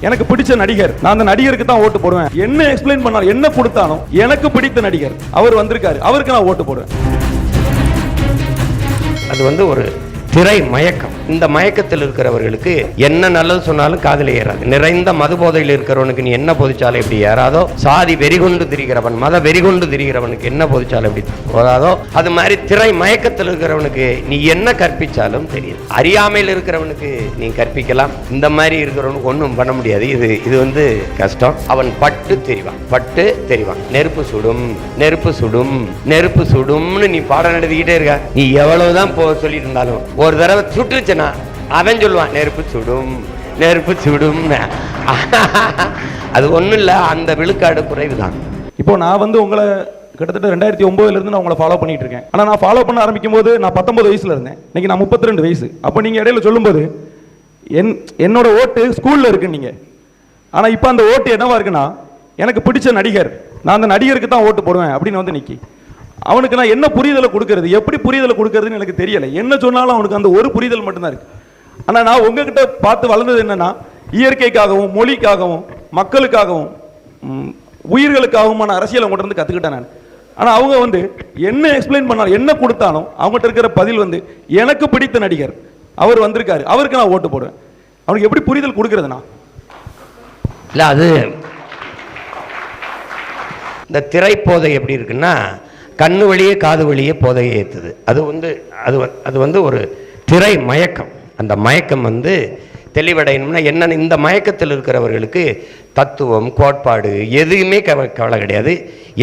எனக்கு பிடிச்ச நடிகர், நான் அந்த நடிகருக்கு தான் ஓட்டு போடுவேன். என்ன எக்ஸ்பிளைன் பண்ணாலும், என்ன கொடுத்தாலும் எனக்கு பிடித்த நடிகர் அவர் வந்திருக்காரு, அவருக்கு நான் ஓட்டு போடுவேன். அது ஒரு திரை மயக்கம். இந்த மயக்கத்தில் இருக்கிறவர்களுக்கு என்ன நல்லது சொன்னாலும் காதில் ஏறாது. நிறைந்த மது போதையில் இருக்கிறவனுக்கு நீ என்ன பொதிச்சாலும் எப்படி ஏறாதோ, சாதி வெறிகொண்டு திரிகிறவன், மத வெறிகொண்டு திரிகிறவனுக்கு என்ன பொதிச்சாலும் எப்படி போதாதோ, அது மாதிரி திரை மயக்கத்தில் இருக்கிறவனுக்கு நீ என்ன கற்பிச்சாலும் தெரியும். அறியாமையில் இருக்கிறவனுக்கு நீ கற்பிக்கலாம். இந்த மாதிரி இருக்கிறவனுக்கு ஒன்றும் பண்ண முடியாது. இது கஷ்டம். அவன் பட்டு தெரிவான். நெருப்பு சுடும், நெருப்பு சுடும், நெருப்பு சுடும்னு நீ பாடம் நடத்திக்கிட்டே இருக்க. நீ எவ்வளவுதான் சொல்லிட்டு இருந்தாலும் ஒரு தடவை சுட்டுச்சுன்னா அவன் சொல்லுவான் நெருப்பு சுடும், நெருப்பு சுடும். அது ஒன்றும் இல்லை, அந்த விழுக்காடு குறைவுதான். இப்போ நான் உங்களை கிட்டத்தட்ட 2009 நான் உங்களை ஃபாலோ பண்ணிட்டு இருக்கேன். ஆனால் நான் ஃபாலோ பண்ண ஆரம்பிக்கும் போது நான் 19 வயசுல இருந்தேன். இன்னைக்கு நான் 32 வயசு. அப்போ நீங்கள் இடையில சொல்லும்போது என்னோட ஓட்டு ஸ்கூலில் இருக்கு நீங்க. ஆனால் இப்போ அந்த ஓட்டு என்னவா இருக்குன்னா, எனக்கு பிடிச்ச நடிகர், நான் அந்த நடிகருக்கு தான் ஓட்டு போடுவேன் அப்படின்னு நிக்கி. அவனுக்கு நான் என்ன புரிதலை கொடுக்கறது, எப்படி புரிதலை கொடுக்கறதுன்னு எனக்கு தெரியல. என்ன சொன்னாலும் அவனுக்கு அந்த ஒரு புரிதல் மட்டும்தான் இருக்கு. ஆனால் நான் உங்ககிட்ட பார்த்து வளர்ந்தது என்னன்னா, இயற்கைக்காகவும், மொழிக்காகவும், மக்களுக்காகவும், உயிர்களுக்காகவும் அரசியல் அவங்ககிட்ட இருந்து கற்றுக்கிட்டேன் நான். ஆனால் அவங்க என்ன எக்ஸ்பிளைன் பண்ணாலும், என்ன கொடுத்தாலும் அவங்ககிட்ட இருக்கிற பதில் எனக்கு பிடித்த நடிகர் அவர் வந்திருக்காரு, அவருக்கு நான் ஓட்டு போடுவேன். அவனுக்கு எப்படி புரிதல் கொடுக்கறதுனா இல்லை, அது இந்த திரைப்போதை எப்படி இருக்குன்னா, கண்ணு வழியே காது வழியே போதையை ஏற்றுது. அது ஒரு திரை மயக்கம். அந்த மயக்கம் தெளிவடையணும்னா என்ன, இந்த மயக்கத்தில் இருக்கிறவர்களுக்கு தத்துவம், கோட்பாடு எதுவுமே கவலை கிடையாது.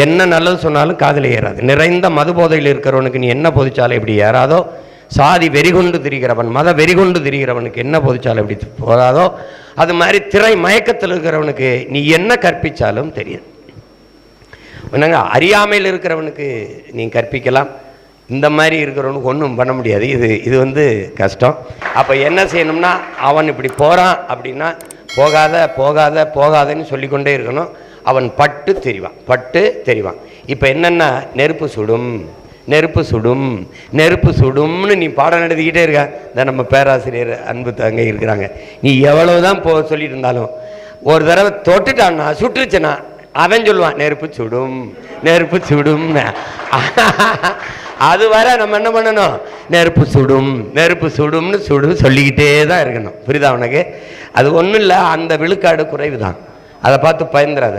என்ன நல்லது சொன்னாலும் காதில் ஏறாது. நிறைந்த மது போதையில் இருக்கிறவனுக்கு நீ என்ன பொதிச்சாலும் எப்படி ஏறாதோ, சாதி வெறிகொண்டு திரிகிறவன், மத வெறிகொண்டு திரிகிறவனுக்கு என்ன பொதிச்சாலும் எப்படி போதாதோ, அது மாதிரி திரை மயக்கத்தில் இருக்கிறவனுக்கு நீ என்ன கற்பிச்சாலும் தெரியும். என்னங்க, அறியாமையில் இருக்கிறவனுக்கு நீ கற்பிக்கலாம். இந்த மாதிரி இருக்கிறவனுக்கு ஒன்றும் பண்ண முடியாது. இது கஷ்டம். அப்போ என்ன செய்யணும்னா, அவன் இப்படி போகிறான் அப்படின்னா போகாதன்னு சொல்லிக்கொண்டே இருக்கணும். அவன் பட்டு தெரிவான். இப்போ என்னென்னா, நெருப்பு சுடும், நெருப்பு சுடும், நெருப்பு சுடும்னு நீ பாடம் நடத்திக்கிட்டே இருக்க. இந்த நம்ம பேராசிரியர் அன்பு தங்க இருக்கிறாங்க. நீ எவ்வளவுதான் சொல்லிட்டு இருந்தாலும் ஒரு தடவை தொட்டுட்டான்னா, சுட்டுருச்சுன்னா அவன் சொல்லுவான் நெருப்பு சுடும், நெருப்பு சுடும். அது வர நம்ம என்ன பண்ணணும், நெருப்பு சுடும், நெருப்பு சுடும்னு சொல்லிக்கிட்டே தான் இருக்கணும். புரியுதா உனக்கு? அது ஒன்றும் இல்லை, அந்த விழுக்காடு குறைவு தான். அதை பார்த்து பயந்துடாத.